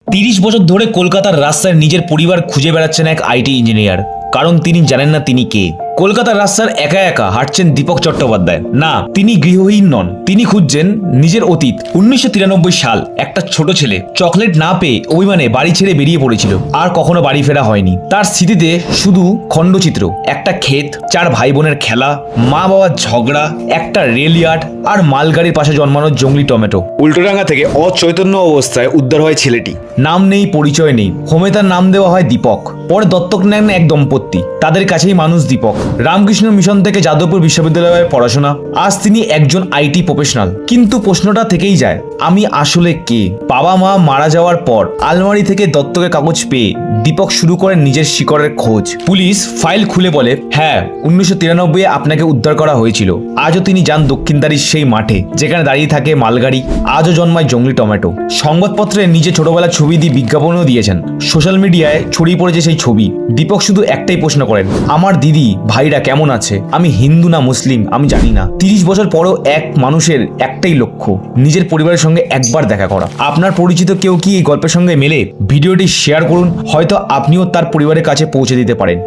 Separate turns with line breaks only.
30 বছর ধরে কলকাতার রাস্তায় নিজের পরিবার খুঁজে বেড়াচ্ছেন এক আইটি ইঞ্জিনিয়ার, কারণ তিনি জানেন না তিনি কে। কলকাতার রাস্তার একা একা হাঁটছেন দীপক চট্টোপাধ্যায়। না, তিনি গৃহহীন নন, তিনি খুঁজছেন নিজের অতীত। 1993 সাল, একটা ছোট ছেলে চকলেট না পেয়ে অভিমানে বাড়ি ছেড়ে বেরিয়ে পড়েছিল, আর কখনো বাড়ি ফেরা হয়নি। তার স্মৃতিতে শুধু খণ্ডচিত্র, একটা ক্ষেত, 4 ভাই বোনের খেলা, মা বাবার ঝগড়া, একটা রেল ইয়ার্ড আর মালগাড়ির পাশে জন্মানো জঙ্গলি টমেটো।
উল্টোডাঙ্গা থেকে অচৈতন্য অবস্থায় উদ্ধার হয় ছেলেটি।
নাম নেই, পরিচয় নেই, হোমে তার নাম দেওয়া হয় দীপক। পরে দত্তক নেন এক দম্পতি, তাদের কাছেই মানুষ দীপক। রামকৃষ্ণ মিশন থেকে যাদবপুর বিশ্ববিদ্যালয়ে পড়াশোনা। আজ তিনি একজন আইটি প্রফেশনাল। কিন্তু প্রশ্নটা থেকেই যায়, আমি আসলে কে? বাবা মা মারা যাওয়ার পর আলমারি থেকে দত্তকের কাগজ পেয়ে দীপক শুরু করেন নিজের শিকড়ের খোঁজ। পুলিশ ফাইল খুলে বলে, হ্যাঁ, 1993 আপনাকে উদ্ধার করা হয়েছিল। আজও তিনি যান দক্ষিণদারির সেই মাঠে যেখানে দাঁড়িয়ে থাকে মালগাড়ি, আজও জন্মায় জঙ্গলি টমেটো। সংবাদপত্রে নিজে ছোটবেলার ছবি দিয়ে বিজ্ঞাপনও দিয়েছেন। সোশ্যাল মিডিয়ায় ছড়িয়ে পড়েছে সেই ছবি। দীপক শুধু একটাই প্রশ্ন করেন, আমার দিদি ভাইরা কেমন আছে? আমি হিন্দু না মুসলিম আমি জানি না। 30 বছর পরও এক মানুষের একটাই লক্ষ্য, নিজের পরিবারের সঙ্গে একবার দেখা করা। আপনার পরিচিত কেউ কি এই গল্পের সঙ্গে মেলে? ভিডিওটি শেয়ার করুন, হয়তো আপনিও তার পরিবারের কাছে পৌঁছে দিতে পারেন।